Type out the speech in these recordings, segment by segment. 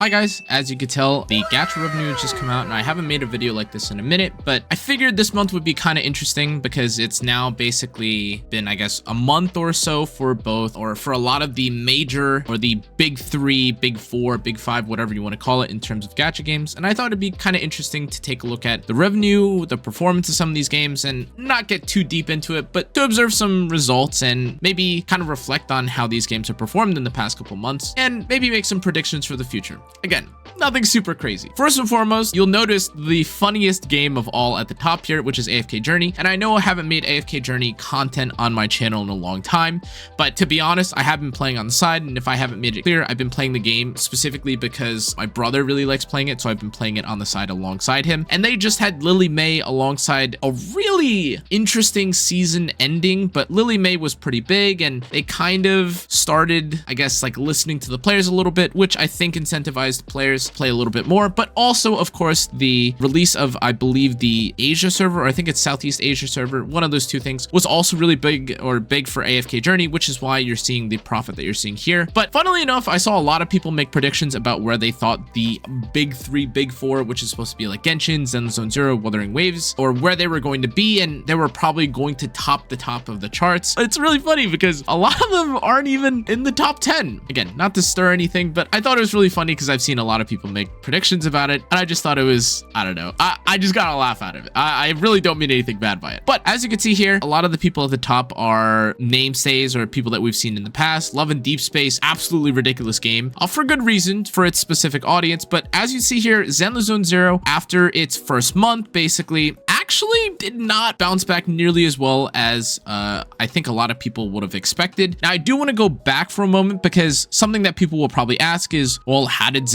Hi guys, as you could tell, the Gacha revenue has just come out and I haven't made a video like this in a minute, but I figured this month would be kind of interesting because it's now basically been, I guess, a month or so for both, or for a lot of the major or the big three, big four, big five, whatever you want to call it in terms of Gacha games. And I thought it'd be kind of interesting to take a look at the revenue, the performance of some of these games, and not get too deep into it, but to observe some results and maybe kind of reflect on how these games have performed in the past couple months and maybe make some predictions for the future. Again, nothing super crazy. First and foremost, you'll notice the funniest game of all at the top here, which is AFK Journey. And I know I haven't made AFK Journey content on my channel in a long time, but to be honest, I have been playing on the side. And if I haven't made it clear, I've been playing the game specifically because my brother really likes playing it. So I've been playing it on the side alongside him. And they just had Lily May alongside a really interesting season ending, but Lily May was pretty big and they kind of started, I guess, like listening to the players a little bit, which I think incentivized players to play a little bit more. But also, of course, the release of, I believe, the Asia server, or I think it's Southeast Asia server, one of those two things, was also really big for AFK Journey, which is why you're seeing the profit that you're seeing here. But funnily enough, I saw a lot of people make predictions about where they thought the big three, big four, which is supposed to be like Genshin, ZenlessZoneZero, Wuthering Waves, or where they were going to be, and they were probably going to top the top of the charts. It's really funny because a lot of them aren't even in the top 10. Again, not to stir anything, but I thought it was really funny because I've seen a lot of people make predictions about it, and I just thought it was, I don't know, I just got a laugh out of it. I really don't mean anything bad by it. But as you can see here, a lot of the people at the top are namestays or people that we've seen in the past. Love and Deep Space, absolutely ridiculous game, for good reason for its specific audience. But as you see here, ZenlessZoneZero, after its first month, basically actually did not bounce back nearly as well as I think a lot of people would have expected. Now, I do want to go back for a moment because something that people will probably ask is, well, how did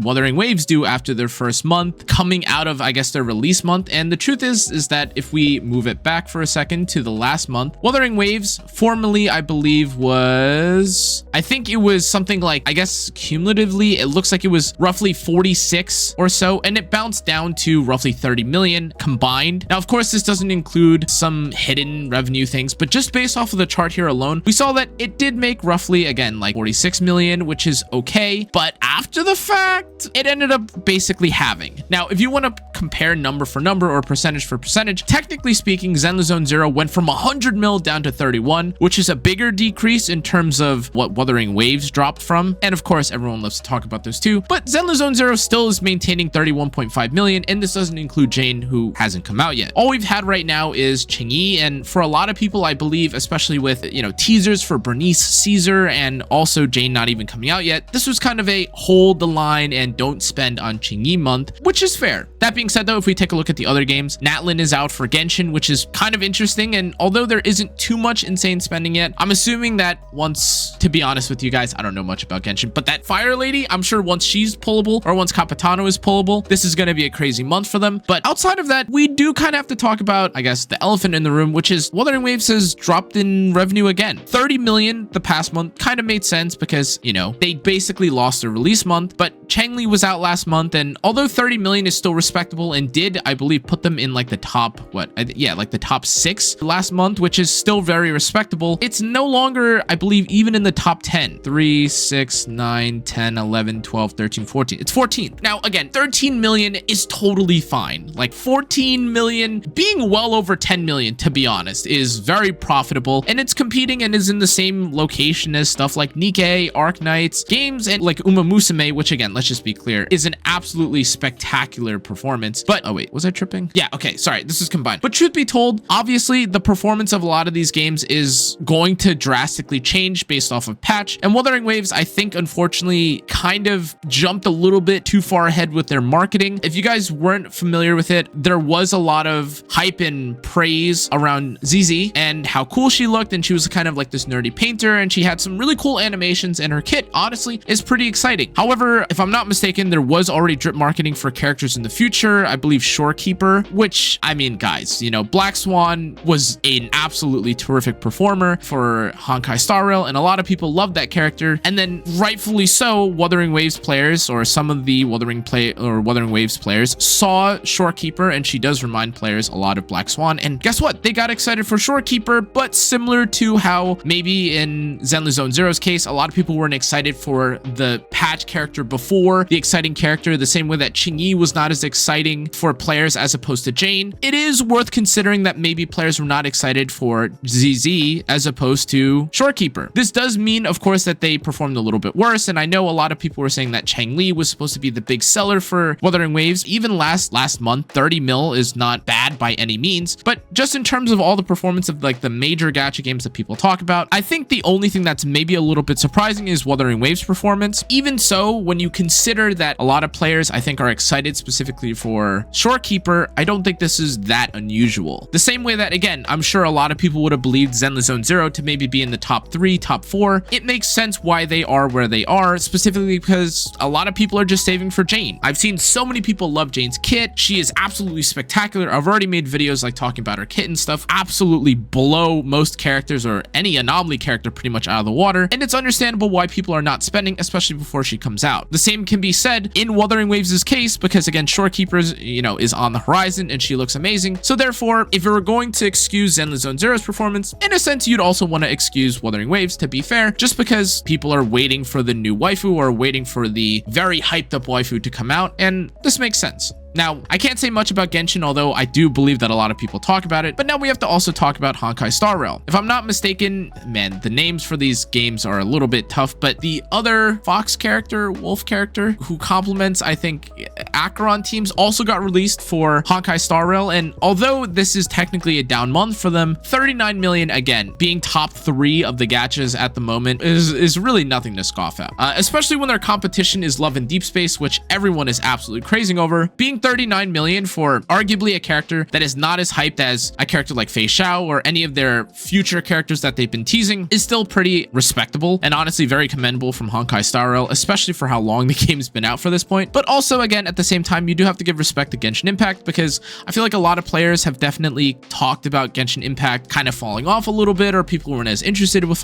Wuthering Waves do after their first month coming out of, I guess, their release month? And the truth is that if we move it back for a second to the last month, Wuthering Waves formerly, I believe, was, I think it was something like, I guess cumulatively, it looks like it was roughly 46 or so, and it bounced down to roughly 30 million combined. Now, of course, this doesn't include some hidden revenue things, but just based off of the chart here alone, we saw that it did make roughly, again, like 46 million, which is okay. But after the fact, it ended up basically halving. Now, if you want to compare number for number or percentage for percentage, technically speaking, ZenlessZoneZero went from 100 mil down to 31, which is a bigger decrease in terms of what Wuthering Waves dropped from. And of course, everyone loves to talk about those too. But ZenlessZoneZero still is maintaining 31.5 million, and this doesn't include Jane, who hasn't come out yet. All we've had right now is Chang'e, and for a lot of people, I believe, especially with, you know, teasers for Bernice, Caesar, and also Jane not even coming out yet, this was kind of a hold the line and don't spend on Chang'e month, which is fair. That being said, though, if we take a look at the other games, Natlin is out for Genshin, which is kind of interesting, and although there isn't too much insane spending yet, I'm assuming that once, to be honest with you guys, I don't know much about Genshin, but that Fire Lady, I'm sure once she's pullable, or once Capitano is pullable, this is going to be a crazy month for them. But outside of that, we do kind of have to talk about, I guess, the elephant in the room, which is Wuthering Waves has dropped in revenue again. 30 million the past month kind of made sense because, you know, they basically lost their release month, but Chang'e was out last month, and although 30 million is still respectable and did, I believe, put them in like the top, like the top 6 last month, which is still very respectable, it's no longer, I believe, even in the top 10. 3, 6, 9, 10, 11, 12, 13, 14. It's 14. Now, again, 13 million is totally fine. Like 14 million, being well over 10 million, to be honest, is very profitable, and it's competing and is in the same location as stuff like Nikkei, Arc Knights, games, and like Uma Musume, which, again, let's just be clear, is an absolutely spectacular performance. But, oh wait, was I tripping? Yeah, okay, sorry, this is combined. But truth be told, obviously, the performance of a lot of these games is going to drastically change based off of patch, and Wuthering Waves, I think, unfortunately, kind of jumped a little bit too far ahead with their marketing. If you guys weren't familiar with it, there was a lot of hype and praise around ZZ and how cool she looked, and she was kind of like this nerdy painter, and she had some really cool animations, and her kit, honestly, is pretty exciting. However, if I'm not mistaken, there was already drip marketing for characters in the future. I believe Shorekeeper, which, I mean, guys, you know, Black Swan was an absolutely terrific performer for Honkai Star Rail, and a lot of people loved that character. And then, rightfully so, Wuthering Waves players, or some of the Wuthering Waves players, saw Shorekeeper, and she does remind players a lot of Black Swan. And guess what? They got excited for Shorekeeper, but similar to how maybe in ZenlessZoneZero's case, a lot of people weren't excited for the patch character before for the exciting character, the same way that Qingyi was not as exciting for players as opposed to Jane. It is worth considering that maybe players were not excited for ZZ as opposed to Shorekeeper. This does mean, of course, that they performed a little bit worse, and I know a lot of people were saying that Changli was supposed to be the big seller for Wuthering Waves. Even last month, 30 mil is not bad by any means, but just in terms of all the performance of like the major gacha games that people talk about, I think the only thing that's maybe a little bit surprising is Wuthering Waves performance. Even so, when you consider that a lot of players I think are excited specifically for Shorekeeper, I don't think this is that unusual. The same way that, again, I'm sure a lot of people would have believed ZenlessZoneZero to maybe be in the top 3, top 4. It makes sense why they are where they are, specifically because a lot of people are just saving for Jane. I've seen so many people love Jane's kit. She is absolutely spectacular. I've already made videos like talking about her kit and stuff. Absolutely blow most characters or any anomaly character pretty much out of the water, and it's understandable why people are not spending, especially before she comes out. The same can be said in Wuthering Waves' case, because again, Shorekeeper's, is on the horizon and she looks amazing. So therefore, if you were going to excuse ZenlessZoneZero's performance, in a sense, you'd also want to excuse Wuthering Waves, to be fair, just because people are waiting for the new waifu or waiting for the very hyped up waifu to come out, and this makes sense. Now, I can't say much about Genshin, although I do believe that a lot of people talk about it, but now we have to also talk about Honkai Star Rail. If I'm not mistaken, man, the names for these games are a little bit tough, but the other Fox character, Wolf character, who complements, I think, Acheron teams also got released for Honkai Star Rail, and although this is technically a down month for them, 39 million, again, being top 3 of the gachas at the moment is really nothing to scoff at, especially when their competition is Love and Deep Space, which everyone is absolutely crazing over. Being 39 million for arguably a character that is not as hyped as a character like Fei Xiao or any of their future characters that they've been teasing is still pretty respectable and honestly very commendable from Honkai Star Rail, especially for how long the game's been out for this point. But also, again, at the same time, you do have to give respect to Genshin Impact, because I feel like a lot of players have definitely talked about Genshin Impact kind of falling off a little bit, or people weren't as interested with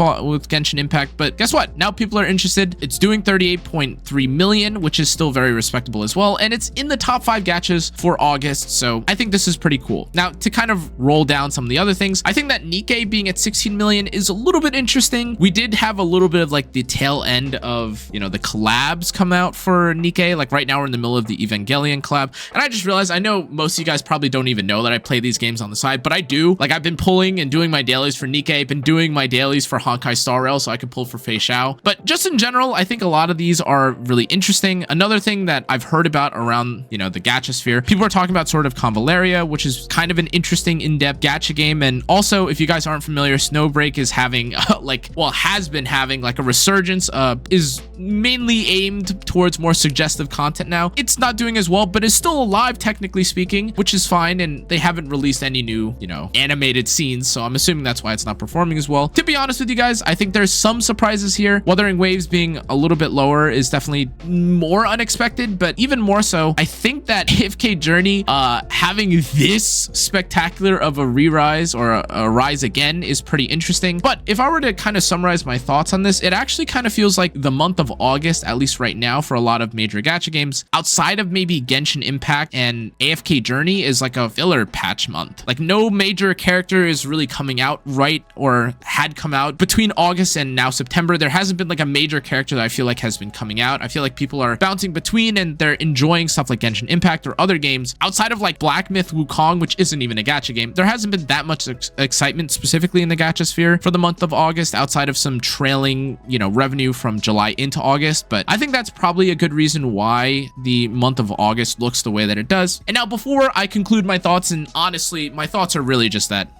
Genshin Impact. But guess what? Now people are interested. It's doing 38.3 million, which is still very respectable as well, and it's in the top 5 gachas for August, so I think this is pretty cool. Now, to kind of roll down some of the other things, I think that Nikkei being at 16 million is a little bit interesting. We did have a little bit of like the tail end of, the collabs come out for Nikkei. Like right now we're in the middle of the Evangelion collab, and I just realized, I know most of you guys probably don't even know that I play these games on the side, but I do. Like, I've been pulling and doing my dailies for Nikkei, been doing my dailies for Honkai Star Rail, so I could pull for Fei Xiao. But just in general, I think a lot of these are really interesting. Another thing that I've heard about around, the gacha sphere, people are talking about Sword of Convaleria, which is kind of an interesting in-depth gacha game. And also, if you guys aren't familiar, Snowbreak is having has been having like a resurgence, is mainly aimed towards more suggestive content now. It's not doing as well, but it's still alive technically speaking, which is fine, and they haven't released any new, animated scenes, so I'm assuming that's why it's not performing as well. To be honest with you guys, I think there's some surprises here. Wuthering Waves being a little bit lower is definitely more unexpected, but even more so, I think that AFK Journey having this spectacular of a re-rise or a rise again is pretty interesting. But if I were to kind of summarize my thoughts on this, it actually kind of feels like the month of August, at least right now, for a lot of major gacha games, outside of maybe Genshin Impact and AFK Journey, is like a filler patch month. Like, no major character is really coming out right, or had come out between August and now September. There hasn't been like a major character that I feel like has been coming out. I feel like people are bouncing between and they're enjoying stuff like Genshin Impact or other games outside of like Black Myth Wukong, which isn't even a gacha game. There hasn't been that much excitement specifically in the gacha sphere for the month of August, outside of some trailing, revenue from July into August. But I think that's probably a good reason why the month of August looks the way that it does. And now, before I conclude my thoughts, and honestly, my thoughts are really just that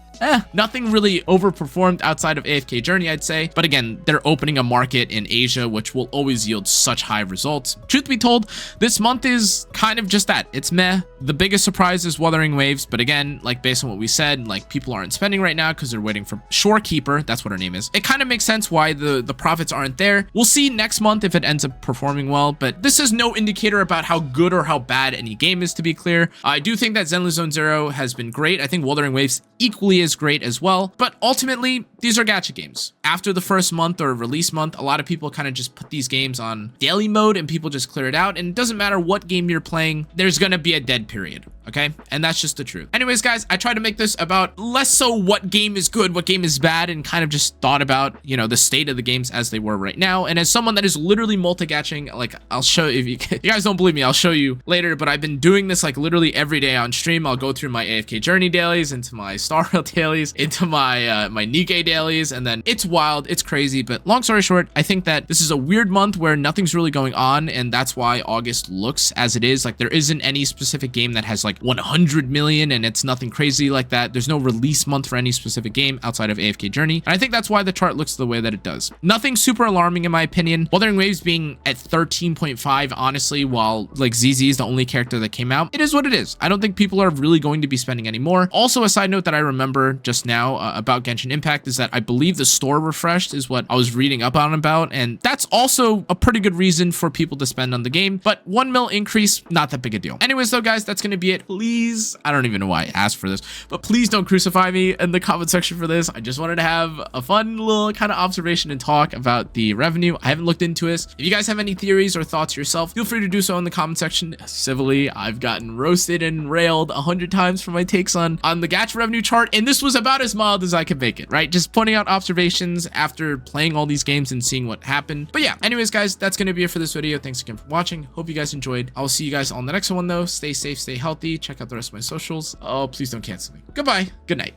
nothing really overperformed outside of AFK Journey, I'd say. But again, they're opening a market in Asia, which will always yield such high results. Truth be told, this month is kind of just that. It's meh. The biggest surprise is Wuthering Waves, but again, like based on what we said, like people aren't spending right now because they're waiting for Shorekeeper. That's what her name is. It kind of makes sense why the profits aren't there. We'll see next month if it ends up performing well, but this is no indicator about how good or how bad any game is, to be clear. I do think that ZenlessZoneZero has been great. I think Wuthering Waves equally is great as well, but ultimately these are gacha games. After the first month or release month, a lot of people kind of just put these games on daily mode and people just clear it out, and it doesn't matter what game you're playing, there's gonna be a dead period. Okay, and that's just the truth. Anyways, guys, I tried to make this about less so what game is good, what game is bad, and kind of just thought about, you know, the state of the games as they were right now. And as someone that is literally multi-gatching, like, I'll show you, if you guys don't believe me, I'll show you later, but I've been doing this like literally every day on stream. I'll go through my AFK Journey dailies, into my Star Rail dailies, into my my Nikkei dailies, and then it's wild, it's crazy. But long story short, I think that this is a weird month where nothing's really going on, and that's why August looks as it is. Like, there isn't any specific game that has like 100 million, and it's nothing crazy like that. There's no release month for any specific game outside of AFK Journey, and I think that's why the chart looks the way that it does. Nothing super alarming in my opinion. Wuthering Waves being at 13.5, honestly, while like ZZ is the only character that came out, it is what it is. I don't think people are really going to be spending any more. Also, a side note that I remember just now about Genshin Impact is that I believe the store refreshed is what I was reading up on about, and that's also a pretty good reason for people to spend on the game. But 1 mil increase, not that big a deal. Anyways though, guys, that's gonna be it. Please, I don't even know why I asked for this, but please don't crucify me in the comment section for this. I just wanted to have a fun little kind of observation and talk about the revenue. I haven't looked into this. If you guys have any theories or thoughts yourself, feel free to do so in the comment section civilly. I've gotten roasted and railed 100 times for my takes on the Gacha revenue chart, and this was about as mild as I could make it, right? Just pointing out observations after playing all these games and seeing what happened. But yeah, anyways, guys, that's gonna be it for this video. Thanks again for watching. Hope you guys enjoyed. I'll see you guys on the next one though. Stay safe, stay healthy. Check out the rest of my socials. Oh, please don't cancel me. Goodbye. Good night.